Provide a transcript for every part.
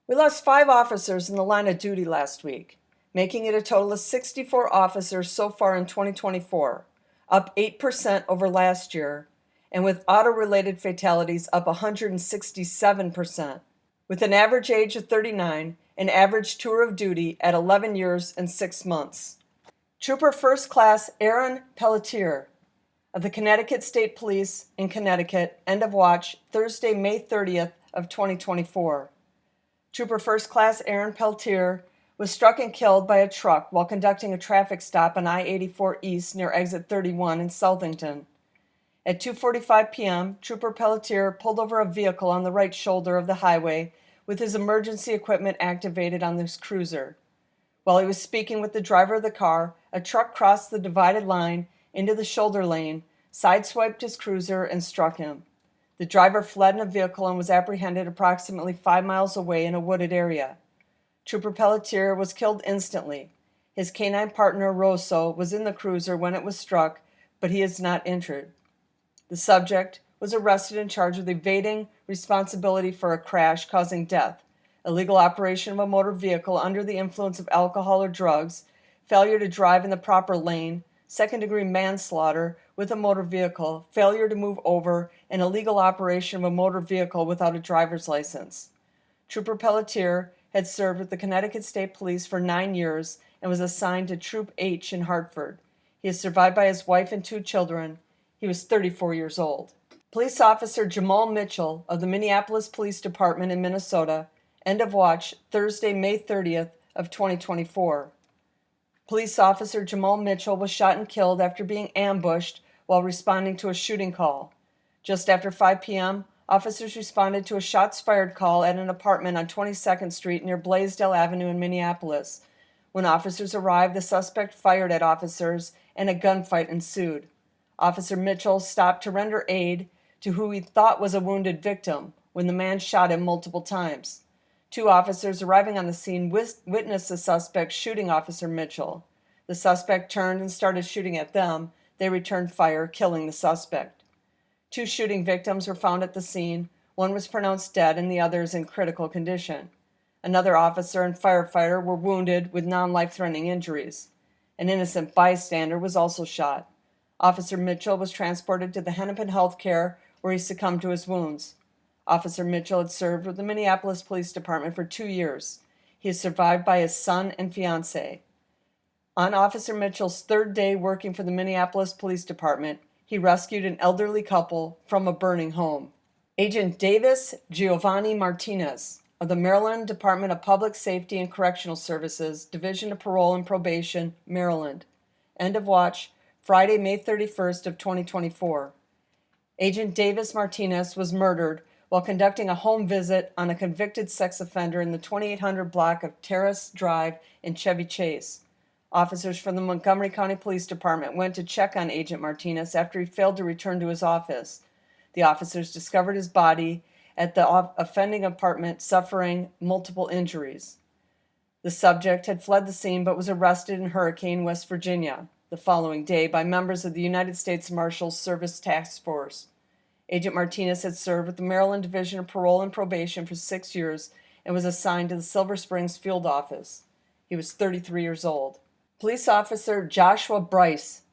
We lost 5 officers in the line of duty last week, making it a total of 64 officers so far in 2024, up 8% over last year, and with auto-related fatalities up 167%. With an average age of 39, an average tour of duty at 11 years and 6 months. Trooper First Class Aaron Pelletier of the Connecticut State Police in Connecticut, end of watch, Thursday, May 30th of 2024. Trooper First Class Aaron Pelletier was struck and killed by a truck while conducting a traffic stop on I-84 East near Exit 31 in Southington. At 2:45 p.m., Trooper Pelletier pulled over a vehicle on the right shoulder of the highway with his emergency equipment activated on this cruiser. While he was speaking with the driver of the car, a truck crossed the divided line into the shoulder lane, sideswiped his cruiser, and struck him. The driver fled in a vehicle and was apprehended approximately 5 miles away in a wooded area. Trooper Pelletier was killed instantly. His canine partner, Rosso, was in the cruiser when it was struck, but he is not injured. The subject was arrested and charged with evading responsibility for a crash causing death, illegal operation of a motor vehicle under the influence of alcohol or drugs, failure to drive in the proper lane, second-degree manslaughter with a motor vehicle, failure to move over, and illegal operation of a motor vehicle without a driver's license. Trooper Pelletier had served with the Connecticut State Police for 9 years and was assigned to Troop H in Hartford. He is survived by his wife and 2 children. He was 34 years old. Police Officer Jamal Mitchell of the Minneapolis Police Department in Minnesota, end of watch, Thursday, May 30th of 2024. Police Officer Jamal Mitchell was shot and killed after being ambushed while responding to a shooting call. Just after 5 p.m., officers responded to a shots fired call at an apartment on 22nd Street near Blaisdell Avenue in Minneapolis. When officers arrived, the suspect fired at officers and a gunfight ensued. Officer Mitchell stopped to render aid to who he thought was a wounded victim when the man shot him multiple times. 2 officers arriving on the scene witnessed the suspect shooting Officer Mitchell. The suspect turned and started shooting at them. They returned fire, killing the suspect. 2 shooting victims were found at the scene. One was pronounced dead and the other is in critical condition. Another officer and firefighter were wounded with non-life-threatening injuries. An innocent bystander was also shot. Officer Mitchell was transported to the Hennepin Health Care where he succumbed to his wounds. Officer Mitchell had served with the Minneapolis Police Department for 2 years. He is survived by his son and fiancée. On Officer Mitchell's 3rd day working for the Minneapolis Police Department, he rescued an elderly couple from a burning home. Agent Davis Geovanni Martinez of the Maryland Department of Public Safety and Correctional Services, Division of Parole and Probation, Maryland. End of watch, Friday, May 31st of 2024. Agent Davis Martinez was murdered while conducting a home visit on a convicted sex offender in the 2800 block of Terrace Drive in Chevy Chase. Officers from the Montgomery County Police Department went to check on Agent Martinez after he failed to return to his office. The officers discovered his body at the offending apartment, suffering multiple injuries. The subject had fled the scene but was arrested in Hurricane, West Virginia, the following day by members of the United States Marshals Service Task Force. Agent Martinez had served with the Maryland Division of Parole and Probation for 6 years and was assigned to the Silver Springs Field Office. He was 33 years old. Police Officer Joshua Briese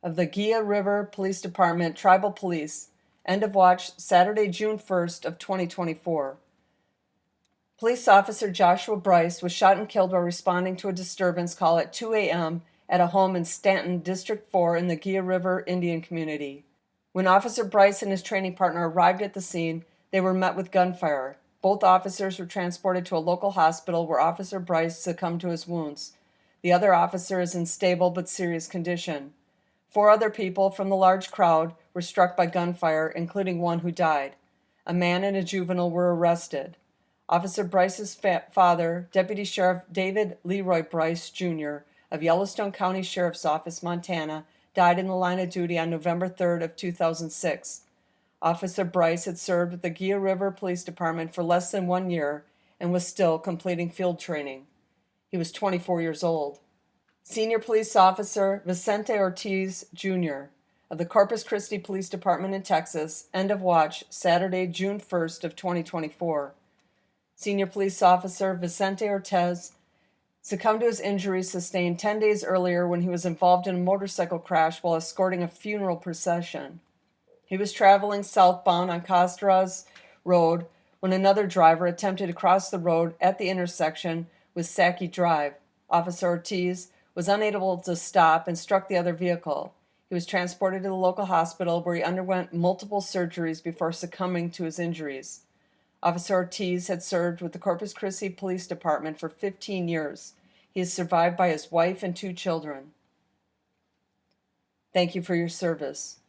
of the Gila River Police Department, Tribal Police, end of watch, Saturday, June 1st of 2024. Police Officer Joshua Briese was shot and killed while responding to a disturbance call at 2 a.m. at a home in Stanton, District 4 in the Gila River Indian Community. When Officer Briese and his training partner arrived at the scene, they were met with gunfire. Both officers were transported to a local hospital where Officer Briese succumbed to his wounds. The other officer is in stable but serious condition. 4 other people from the large crowd were struck by gunfire, including one who died. A man and a juvenile were arrested. Officer Brice's father, Deputy Sheriff David Leroy Briese, Jr., of Yellowstone County Sheriff's Office, Montana, died in the line of duty on November 3rd of 2006. Officer Briese had served with the Gila River Police Department for less than 1 year and was still completing field training. He was 24 years old. Senior Police Officer Vicente Ortiz, Jr., of the Corpus Christi Police Department in Texas, end of watch, Saturday, June 1st of 2024. Senior Police Officer Vicente Ortiz succumbed to his injuries sustained 10 days earlier when he was involved in a motorcycle crash while escorting a funeral procession. He was traveling southbound on Castras Road when another driver attempted to cross the road at the intersection with Saki Drive. Officer Ortiz was unable to stop and struck the other vehicle. He was transported to the local hospital where he underwent multiple surgeries before succumbing to his injuries. Officer Ortiz had served with the Corpus Christi Police Department for 15 years. He is survived by his wife and 2 children. Thank you for your service.